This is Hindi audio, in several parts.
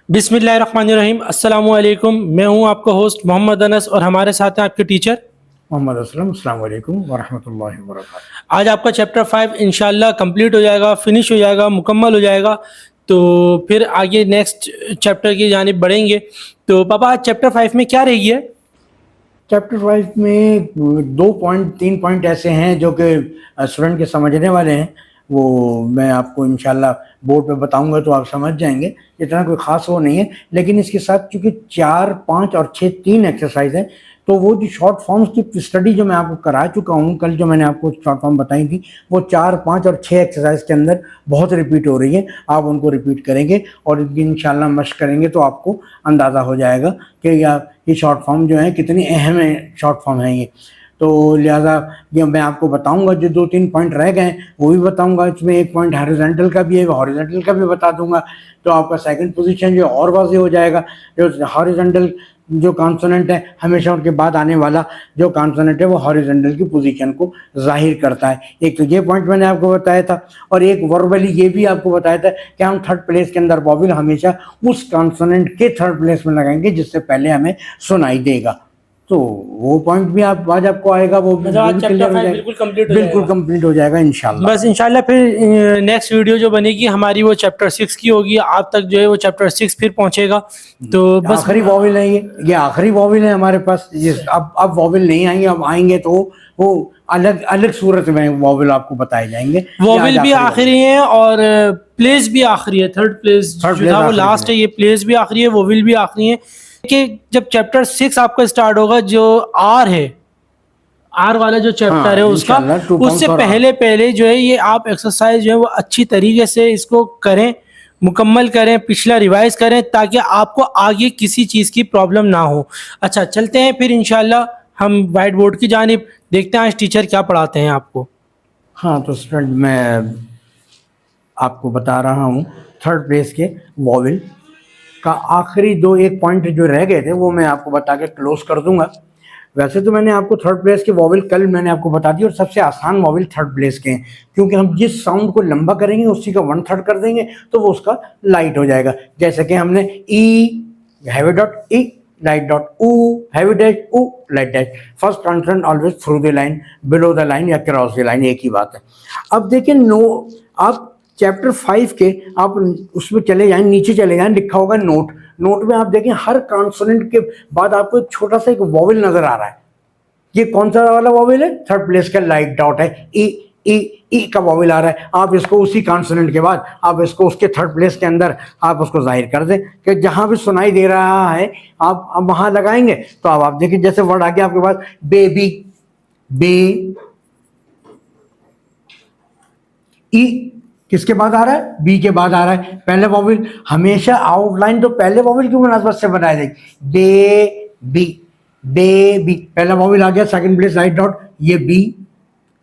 बिस्मिल्लाहिर्रहमानिर्रहीम अस्सलामु अलैकुम। मैं हूं आपका होस्ट मोहम्मद अनस और हमारे साथ हैं आपके टीचर मोहम्मद असलम। अस्सलाम वालेकुम वरहमतुल्लाहि वबरकातुहू। आज आपका चैप्टर 5 इंशाल्लाह कंप्लीट हो जाएगा, फिनिश हो जाएगा, मुकम्मल हो जाएगा। तो फिर आगे नेक्स्ट चैप्टर की जानिब बढ़ेंगे। तो पापा आज चैप्टर 5 में क्या रहेगी है? चैप्टर 5 में 2 पॉइंट 3 पॉइंट ऐसे हैं जो कि स्टूडेंट के समझने वाले हैं। वो मैं आपको इंशाल्लाह बोर्ड पे बताऊंगा तो आप समझ जाएंगे। इतना कोई ख़ास वो नहीं है, लेकिन इसके साथ चूँकि 4, 5 और 6 3 एक्सरसाइज है, तो वो जो शॉर्ट फॉर्म्स की स्टडी जो मैं आपको करा चुका हूँ, कल जो मैंने आपको शॉर्ट फॉर्म बताई थी, वो 4, 5 और 6 एक्सरसाइज के अंदर बहुत रिपीट हो रही है। आप उनको रिपीट करेंगे और इनकी इंशाल्लाह मशक करेंगे तो आपको अंदाज़ा हो जाएगा कि ये शॉर्ट फॉर्म जो है कितनी अहम है, शॉर्ट फॉर्म है ये। तो लिहाजा ये मैं आपको बताऊंगा, जो 2-3 पॉइंट रह गए वो भी बताऊंगा। इसमें एक पॉइंट हॉरिजॉन्टल का भी है, हॉरिजॉन्टल का भी बता दूंगा, तो आपका सेकंड पोजीशन जो और वाज़ेह हो जाएगा। जो हॉरिजॉन्टल जो कॉन्सोनेंट है, हमेशा उनके बाद आने वाला जो कॉन्सोनेंट है वो हॉरिजॉन्टल की पोजीशन को जाहिर करता है। एक तो ये पॉइंट मैंने आपको बताया था, और एक वर्बली ये भी आपको बताया था कि हम थर्ड प्लेस के अंदर वॉवेल हमेशा उस कॉन्सोनेंट के थर्ड प्लेस में लगाएंगे जिससे पहले हमें सुनाई देगा। तो वो पॉइंट भी आप आज आपको आएगा, वो भी आज चैप्टर क्लियर हो 5 जाएगा, बिल्कुल कंप्लीट हो बिल्कुल जाएगा। कंप्लीट हो जाएगा इंशाल्लाह। बस इंशाल्लाह फिर नेक्स्ट वीडियो जो बनेगी हमारी वो चैप्टर 6 की होगी। आप तक जो है वो चैप्टर 6 फिर पहुंचेगा। तो बस आखिरी वॉवेल है ये आखिरी वॉवेल है हमारे पास। अब वॉवेल नहीं आएंगे, अब आएंगे तो वो अलग अलग सूरत में वॉवेल आपको बताए जाएंगे। वोवेल भी आखिरी है और प्लेस भी आखिरी है। थर्ड प्लेस थर्ड जो प्लेस था वो आखिरी लास्ट है, ये प्लेस भी आखिरी है, वोवेल भी आखिरी है। कि जब चैप्टर 6 आपका स्टार्ट होगा, जो आर है, आर वाला जो चैप्टर हाँ है उसका, इंशाल्लाह 2 पॉइंट उससे फॉर आवर। पहले पहले जो है ये आप एक्सरसाइज जो है वो अच्छी तरीके से इसको करें, मुकम्मल करें, पिछला रिवाइज करें, ताकि आपको आगे किसी चीज़ की प्रॉब्लम ना हो। अच्छा चलते हैं फिर इंशाल्लाह हम वाइट बोर्ड की जानिब, देखते हैं आज टीचर क्या पढ़ाते हैं आपको। हाँ तो स्टूडेंट मैं आपको बता रहा हूँ थर्ड प्लेस के वॉवेल का आखिरी एक पॉइंट जो रह गए थे वो मैं आपको बता के क्लोज कर दूंगा। वैसे तो मैंने आपको थर्ड प्लेस के वॉवेल कल मैंने आपको बता दी, और सबसे आसान वॉवेल थर्ड प्लेस के हैं, क्योंकि हम जिस साउंड को लंबा करेंगे उसी का 1/3 कर देंगे तो वो उसका लाइट हो जाएगा। जैसे कि हमने ई हैवी डॉट ई लाइट डॉट ऊ हैवी डैश ऊ light dash, first consonant always through the line, below the line या क्रॉस द लाइन, एक ही बात है। अब देखिए नो, आप चैप्टर 5 के आप उसमें चले जाएं, नीचे चले जाएं, लिखा होगा नोट। नोट में आप देखें हर कॉन्सोनेंट के बाद आपको एक छोटा सा एक वॉवेल नजर आ रहा है। ये कौन सा वाला वॉवेल है? थर्ड प्लेस का लाइट डॉट है। ई ई ई का वॉवेल आ रहा है। आप इसको उसी कॉन्सोनेंट के बाद आप इसको उसके थर्ड प्लेस के अंदर आप उसको जाहिर कर दें कि जहां भी सुनाई दे रहा है आप वहां लगाएंगे। तो अब आप देखिए जैसे वर्ड आ गया आपके पास बेबी, बे, ई किसके बाद आ रहा है? बी के बाद आ रहा है। पहले वॉवेल हमेशा आउटलाइन तो पहले वॉवेल की मुनासबत से बनाया जाएगी। बे बी, बे बी, पहला वॉवेल आ गया, सेकंड प्लेस राइट डॉट, ये बी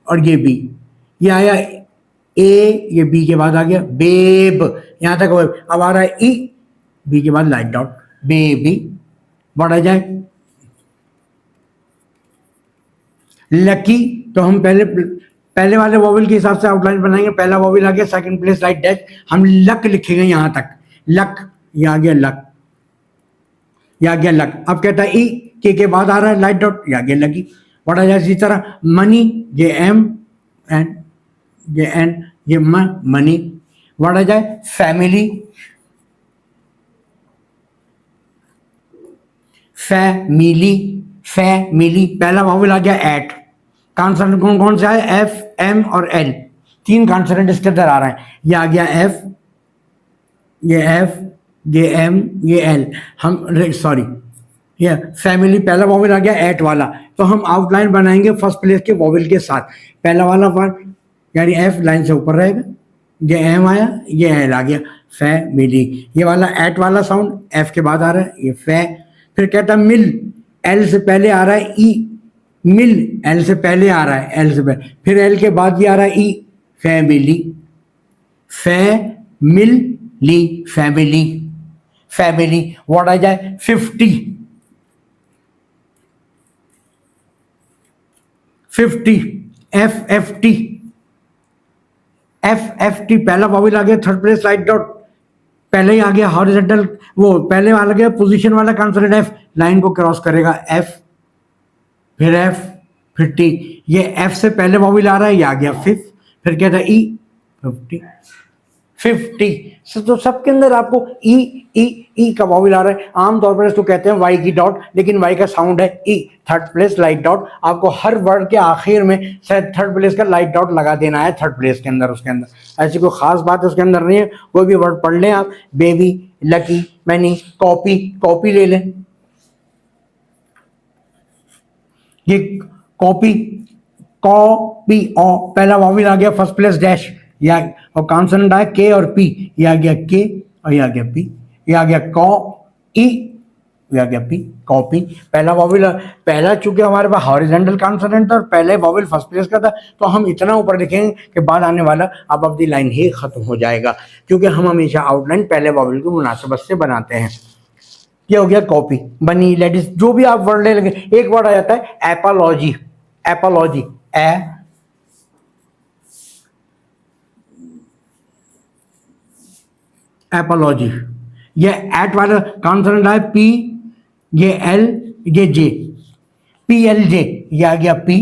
और ये बी, ये आया ए, ये बी के बाद आ गया बेब, यहां तक अब आ रहा है ई, बी के बाद लाइट डॉट, बेबी। बढ़ा जाए लकी, तो हम पहले वाले वॉवेल के हिसाब से आउटलाइन बनाएंगे। पहला वॉवेल आ गया, सेकंड प्लेस राइट डैश, हम लक लिखेंगे यहां तक, लक, ये आ गया लक, ये आ गया लक। अब कहता है ई के बाद आ रहा है लाइट डॉट, ये आ गया लकी। पढ़ा जाए इसी तरह मनी, ये एम एन, ये एन, ये मनी। पढ़ा जाए फैमिली, फैमिली, फैमिली, पहला वॉवेल आ गया एट, कॉन्सोनेंट कौन कौन सा है? एफ, एम और एल, 3 कॉन्सोनेंट इसके अंदर आ रहा है। ये आ गया एफ, ये एफ, ये एम, ये एल। हम सॉरी, ये फैमिली पहला वॉवेल आ गया एट वाला, तो हम आउटलाइन बनाएंगे फर्स्ट प्लेस के वॉवेल के साथ। पहला वाला वर्ड यानी एफ लाइन से ऊपर रहेगा, ये एम आया, ये एल आ गया, फैमिली। ये वाला एट वाला साउंड एफ के बाद आ रहा है, ये फै। फिर कहता मिल, एल से पहले आ रहा है ई, मिल एल से पहले आ रहा है, एल से पहले, फिर एल के बाद ये आ रहा है ई, family, family, family, family. Word आ जाए 50, 50, F F T, F F T, पहला वॉवेल आ गया थर्ड प्लेस राइट डॉट, पहले ही आ गया हॉरिजॉन्टल, वो पहले वाला गया पोजीशन वाला कॉन्सोनेंट एफ, लाइन को क्रॉस करेगा एफ, फिर एफ, फिर टी। ये एफ से पहले वॉवेल आ रहा है, ये आ गया फिफ्थ, फिर क्या था ई, 50 50। तो सबके अंदर आपको ई ई ई का वॉवेल आ रहा है। आमतौर पर इसको कहते हैं वाई की डॉट, लेकिन वाई का साउंड है ई, थर्ड प्लेस लाइट डॉट। आपको हर वर्ड के आखिर में शायद थर्ड प्लेस का लाइट डॉट लगा देना है, थर्ड प्लेस के अंदर। उसके अंदर ऐसी कोई खास बात उसके अंदर नहीं है। कोई भी वर्ड पढ़ लें आप, baby, lucky, many, copy, copy ले लें, ये कॉपी, कॉपी, ओ पहला वॉवेल आ गया फर्स्ट प्लेस डैश, या और कॉन्सोनेंट आया के और पी, ये आ गया के और ये आ गया पी, ये आ गया कॉ ई, ये आ गया पी, कॉपी। पहला वॉवेल, पहला चूंकि हमारे पास हॉरिजॉन्टल कॉन्सोनेंट था और पहले वॉवेल फर्स्ट प्लेस का था, तो हम इतना ऊपर लिखेंगे कि बाद आने वाला अब ऑफ द लाइन ही खत्म हो जाएगा, क्योंकि हम हमेशा आउटलाइन पहले वॉवेल की मुनासिबत से बनाते हैं। ये हो गया कॉपी, बनी, लेडीज, जो भी आप वर्ड ले लेंगे। एक वर्ड आ जाता है एपोलॉजी, एपोलॉजी, एपोलॉजी, ये एट वाला कॉन्सोनेंट है पी, ये एल, ये जे, पी एल जे, ये आ गया पी,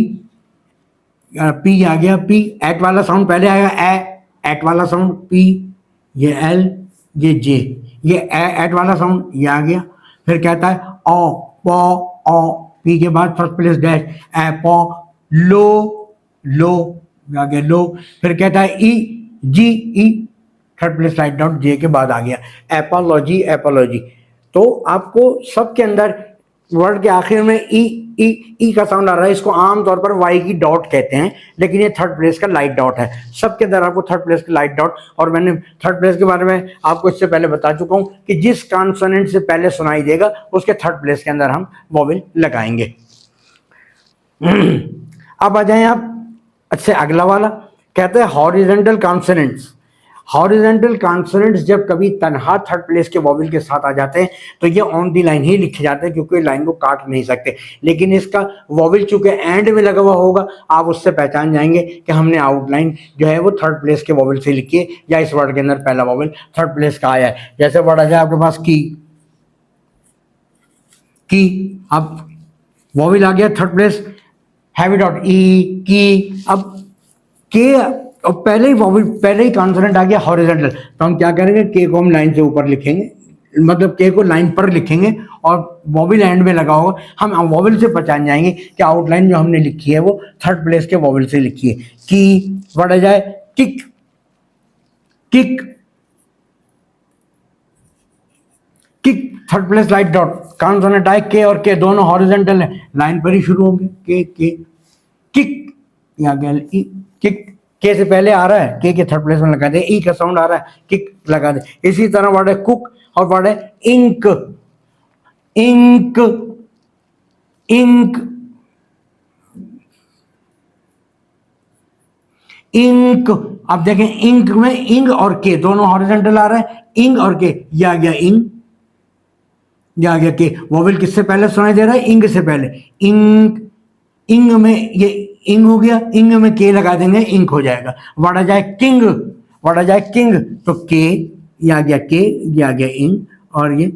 पी आ गया पी, एट वाला साउंड पहले आएगा ए, एट वाला साउंड पी, ये एल, ये जे, ये एट वाला साउंड ये आ गया। फिर कहता है ओ, पो, ओ, पी के बाद फर्स्ट प्लेस डैश, एपो, लो, लो, आ गया लो। फिर कहता है ई, जी, ई, थर्ड प्लेस लाइट डॉट, जे के बाद आ गया एपोलॉजी, एपोलॉजी। तो आपको सबके अंदर वर्ड के आखिर में ई ई ई का साउंड आ रहा है। इसको आमतौर पर वाई की डॉट कहते हैं, लेकिन ये थर्ड प्लेस का लाइट डॉट है। सबके अंदर आपको थर्ड प्लेस का लाइट डॉट, और मैंने थर्ड प्लेस के बारे में आपको इससे पहले बता चुका हूं कि जिस कॉन्सोनेंट से पहले सुनाई देगा उसके थर्ड प्लेस के अंदर हम वॉवेल लगाएंगे। अब आ जाएं आप, अच्छा अगला वाला कहते हैं हॉरिजॉन्टल कॉन्सोनेंट्स। हॉरिजॉन्टल कॉन्सोनेंट्स जब कभी तनहा थर्ड प्लेस के वॉवेल के साथ आ जाते हैं तो ये ऑन दी लाइन ही लिखे जाते हैं, क्योंकि लाइन को काट नहीं सकते। लेकिन इसका वॉवेल चूंकि एंड में लगा हुआ होगा, आप उससे पहचान जाएंगे कि हमने आउटलाइन जो है वो थर्ड प्लेस के वॉवेल से लिखी है, या इस वर्ड के अंदर पहला वॉवेल थर्ड प्लेस का आया है। जैसे वर्ड आ जाए आपके पास की, अब वॉवेल आ गया थर्ड प्लेस, हैवी डॉट ई, की। अब के और पहले ही वॉवेल, पहले ही कॉन्सोनेंट आ गया हॉरिजॉन्टल, तो हम क्या करेंगे, के को हम लाइन से ऊपर लिखेंगे, मतलब के को लाइन पर लिखेंगे और वॉवेल एंड में लगा होगा। हम वॉवेल से पहचान जाएंगे कि आउटलाइन जो हमने लिखी है वो थर्ड प्लेस के वॉवेल से लिखी है। की, वर्ड आ जाए kick, kick, kick, third place light dot, consonant आए के और के दोनों हॉरिजॉन्टल है, लाइन पर ही शुरू होंगे। के, किक, आ गया ई, किक, के से पहले आ रहा है, के थर्ड प्लेस में लगा दे, ई का साउंड आ रहा है, किक लगा दे। इसी तरह वर्ड है कुक और वर्ड है इंक, इंक, इंक, इंक। अब देखें इंक में इंग और के दोनों हॉरिजॉन्टल आ रहा है, इंग और के, ये आ गया इंग, ये आ गया के। वॉवेल किससे पहले सुनाई दे रहा है, इंग से पहले, इंग, इंग में ये इंग हो गया, इंग में के लगा देंगे, इंक हो जाएगा। वर्ड आ जाए किंग, वर्ड आ जाए किंग, तो के, ये आ गया के, ये आ गया इंग, और ये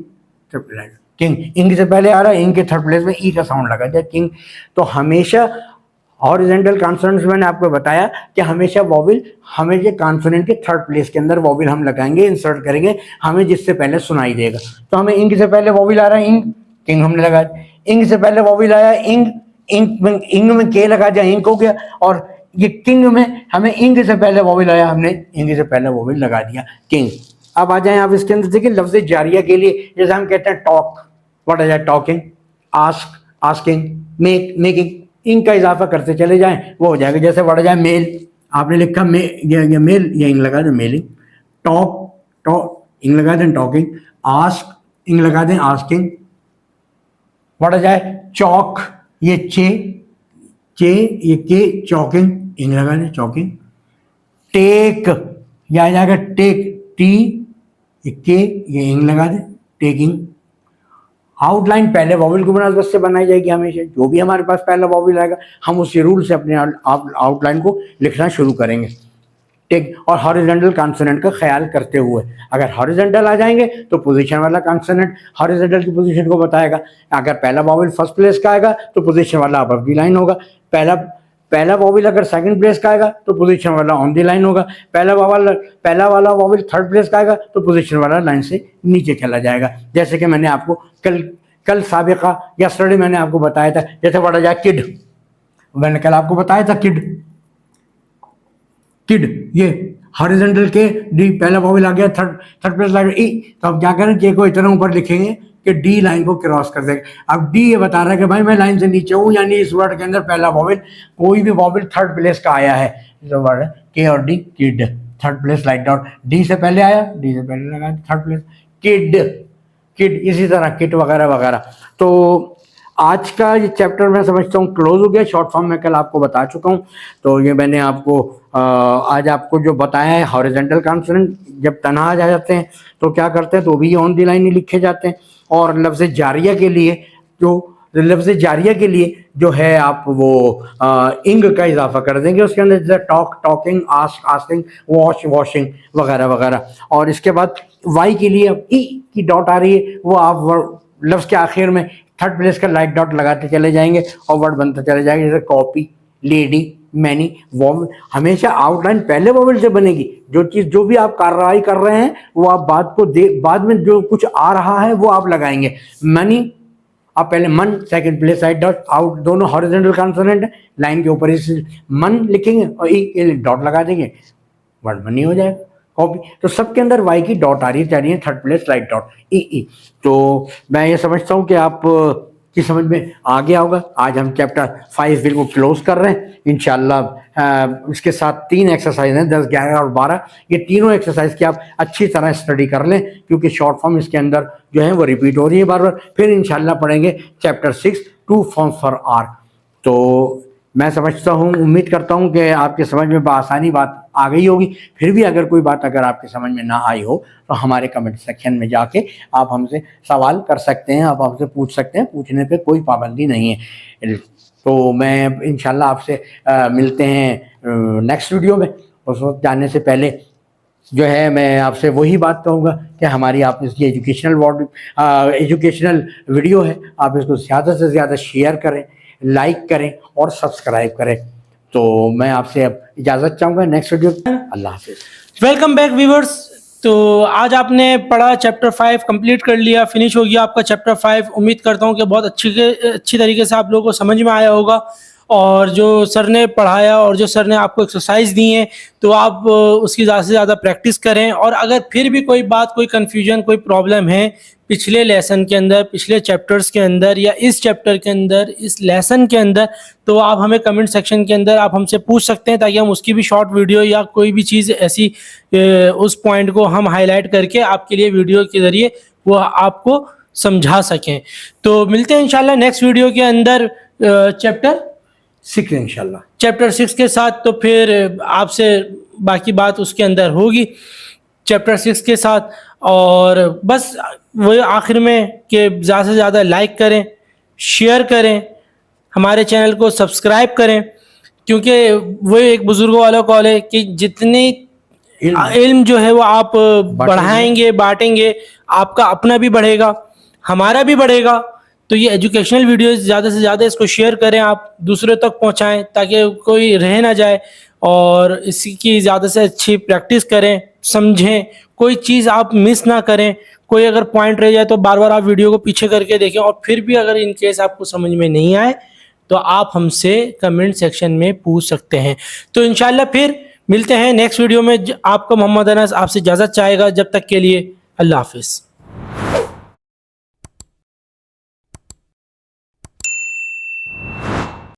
किंग। इंग से पहले आ रहा है, इंग के थर्ड प्लेस में ई का साउंड लगा जाए, किंग। तो हमेशा हॉरिजॉन्टल कॉन्सोनेंट्स मैंने आपको बताया कि हमेशा वॉवेल, हमें ये कॉन्सोनेंट के थर्ड प्लेस के अंदर वॉवेल हम लगाएंगे, इंसर्ट करेंगे, हमें जिससे पहले सुनाई देगा। तो हमें इंग से पहले वॉवेल आ रहा है, इंग, किंग हमने लगाया। इंग से पहले वॉवेल आया इंग, इंग में के लगा दिया, इंक हो गया। और ये किंग में हमें इंग से पहले वॉवेल आया, हमने इंग से पहले वॉवेल लगा दिया, किंग। अब आ जाए आप इसके अंदर, देखिए लफ्ज़ जारिया के लिए जैसे हम कहते हैं टॉक, व्हाट आ जाए talking, ask, asking, make, making, इंग का इजाफा करते चले जाएं, वो हो जाएगा। जैसे व्हाट आ जाए मेल, आपने लिखा ये मेल, ये इंग लगा दें मेलिंग। टॉक, टॉक, इंग लगा दें टॉकिंग। आस्क, इंग लगा दें आस्किंग। व्हाट आ जाए चौक, ये चे, चे, ये के, चॉकिंग, इंग लगा दें चॉकिंग। टेक, ये आ जाएगा टेक, टी, ये के, ये इंग लगा दें टेकिंग। आउटलाइन पहले वॉवेल को मुनासिबत से बनाई जाएगी हमेशा। जो भी हमारे पास पहला वॉवेल आएगा हम उसी रूल से अपने आउटलाइन को लिखना शुरू करेंगे। ठीक, और हॉरिजॉन्टल कॉन्सोनेंट का ख्याल करते हुए। अगर हॉरिजॉन्टल आ जाएंगे तो पोजीशन वाला कॉन्सोनेंट हॉरिजॉन्टल की पोजीशन को बताएगा। अगर पहला वॉवेल फर्स्ट प्लेस का आएगा तो पोजीशन वाला अबव दी लाइन होगा। पहला वॉवेल अगर सेकंड प्लेस का आएगा तो पोजीशन वाला ऑन दी लाइन होगा। पहला वाला वॉवेल थर्ड प्लेस का आएगा तो पोजीशन वाला लाइन से नीचे चला जाएगा। जैसे कि मैंने आपको कल साबिका यस्टरडे मैंने आपको बताया था, जैसे पढ़ा जाए किड, मैंने कल आपको बताया था किड ये हॉरिजॉन्टल के डी, पहला वॉवेल आ गया थर्ड प्लेस लाइन ई, तो अब क्या करें, जे को इतना ऊपर लिखेंगे कि डी लाइन को क्रॉस कर देंगे। अब डी ये बता रहा है कि भाई मैं लाइन से नीचे हूँ, यानी इस वर्ड के अंदर पहला वॉवेल कोई भी वॉवेल थर्ड प्लेस का आया है, जो वर्ड है के और D, kid, third place light dot, D से पहले आया, डी से पहले लगा थर्ड प्लेस, किड, इसी तरह किट वगैरह वगैरह। तो आज का ये चैप्टर मैं समझता हूँ क्लोज हो गया। शॉर्ट फॉर्म में कल आपको बता चुका हूँ, तो ये मैंने आपको आज आपको जो बताया है, हॉरिजॉन्टल कॉन्सोनेंट जब तनहा आ जाते हैं तो क्या करते हैं, तो भी ऑन दी लाइन ही लिखे जाते हैं। और लफ्ज़ जारिया के लिए जो है आप वो इंग का इजाफा कर देंगे उसके अंदर, जैसे talk, talking, ask, asking, wash, washing वगैरह वगैरह। और इसके बाद वाई के लिए अब ई की डॉट आ रही है, वो आप लफ्ज़ के आखिर में थर्ड प्लेस का लाइट डॉट लगाते चले जाएंगे और वर्ड बनता चले जाएगा, जैसे कॉपी, लेडी, मैनी। वॉवेल हमेशा आउटलाइन पहले वॉवेल से बनेगी। जो भी आप कार्रवाई कर रहे हैं वो आप बाद में जो कुछ आ रहा है वो आप लगाएंगे। मनी, आप पहले मन, second place light dot, out दोनों हॉरिजॉन्टल कॉन्सोनेंट है, लाइन के ऊपर इस मन लिखेंगे और ई डॉट लगा देंगे, वर्ड मनी हो जाएगा। कॉपी, तो सबके अंदर वाई की डॉट आ रही है third place light dot E. तो मैं ये समझता हूँ कि आप की समझ में आ गया होगा। आज हम चैप्टर 5 बिल्कुल क्लोज कर रहे हैं इंशाल्लाह। इसके साथ 3 एक्सरसाइज हैं, 10, 11 और 12। ये तीनों एक्सरसाइज की आप अच्छी तरह स्टडी कर लें, क्योंकि शॉर्ट फॉर्म इसके अंदर जो है वो रिपीट हो रही है बार बार। फिर इंशाल्लाह पढ़ेंगे चैप्टर 6 2 फॉर्म्स फॉर आर। तो मैं समझता हूँ, उम्मीद करता हूँ कि आपके समझ में बआसानी बात आ गई होगी। फिर भी अगर कोई बात अगर आपके समझ में ना आई हो तो हमारे कमेंट सेक्शन में जाके आप हमसे सवाल कर सकते हैं, आप हमसे पूछ सकते हैं, पूछने पे कोई पाबंदी नहीं है। तो मैं इंशाल्लाह आपसे मिलते हैं नेक्स्ट वीडियो में। उस वक्त जाने से पहले जो है मैं आपसे वही बात कहूँगा कि हमारी आप इसकी एजुकेशनल वीडियो है, आप इसको ज़्यादा से ज़्यादा शेयर करें, लाइक करें और सब्सक्राइब करें। तो मैं आपसे अब इजाज़त चाहूँगा, नेक्स्ट वीडियो, अल्लाह हाफिज़। Welcome back viewers. तो आज आपने पढ़ा चैप्टर 5 कंप्लीट कर लिया, फिनिश हो गया आपका चैप्टर 5। उम्मीद करता हूँ कि बहुत अच्छी तरीके से आप लोगों को समझ में आया होगा। और जो सर ने पढ़ाया और जो सर ने आपको एक्सरसाइज दी हैं, तो आप उसकी ज़्यादा से ज़्यादा प्रैक्टिस करें। और अगर फिर भी कोई बात, कोई कन्फ्यूजन, कोई प्रॉब्लम है पिछले लेसन के अंदर, पिछले चैप्टर्स के अंदर या इस चैप्टर के अंदर, इस लेसन के अंदर, तो आप हमें कमेंट सेक्शन के अंदर आप हमसे पूछ सकते हैं, ताकि हम उसकी भी शॉर्ट वीडियो या कोई भी चीज़ ऐसी उस पॉइंट को हम हाईलाइट करके आपके लिए वीडियो के ज़रिए वो आपको समझा सकें। तो मिलते हैं इंशाल्लाह नेक्स्ट वीडियो के अंदर चैप्टर 6 इंशाल्लाह, चैप्टर 6 के साथ। तो फिर आपसे बाकी बात उसके अंदर होगी चैप्टर 6 के साथ। और बस वही आखिर में कि ज़्यादा से ज़्यादा लाइक करें, शेयर करें, हमारे चैनल को सब्सक्राइब करें, क्योंकि वो एक बुज़ुर्गों वाला कॉल है कि जितनी इल्म जो है वो आप बढ़ाएंगे, बांटेंगे, आपका अपना भी बढ़ेगा, हमारा भी बढ़ेगा। तो ये एजुकेशनल वीडियोस ज़्यादा से ज़्यादा इसको शेयर करें, आप दूसरे तक पहुंचाएं, ताकि कोई रह ना जाए। और इसकी ज़्यादा से अच्छी प्रैक्टिस करें, समझें, कोई चीज़ आप मिस ना करें। कोई अगर पॉइंट रह जाए तो बार बार आप वीडियो को पीछे करके देखें। और फिर भी अगर इन केस आपको समझ में नहीं आए तो आप हमसे कमेंट सेक्शन में पूछ सकते हैं। तो इंशाल्लाह फिर मिलते हैं नेक्स्ट वीडियो में। आपका मोहम्मद अनस आपसे इजाज़त चाहेगा। जब तक के लिए अल्लाह हाफिज़।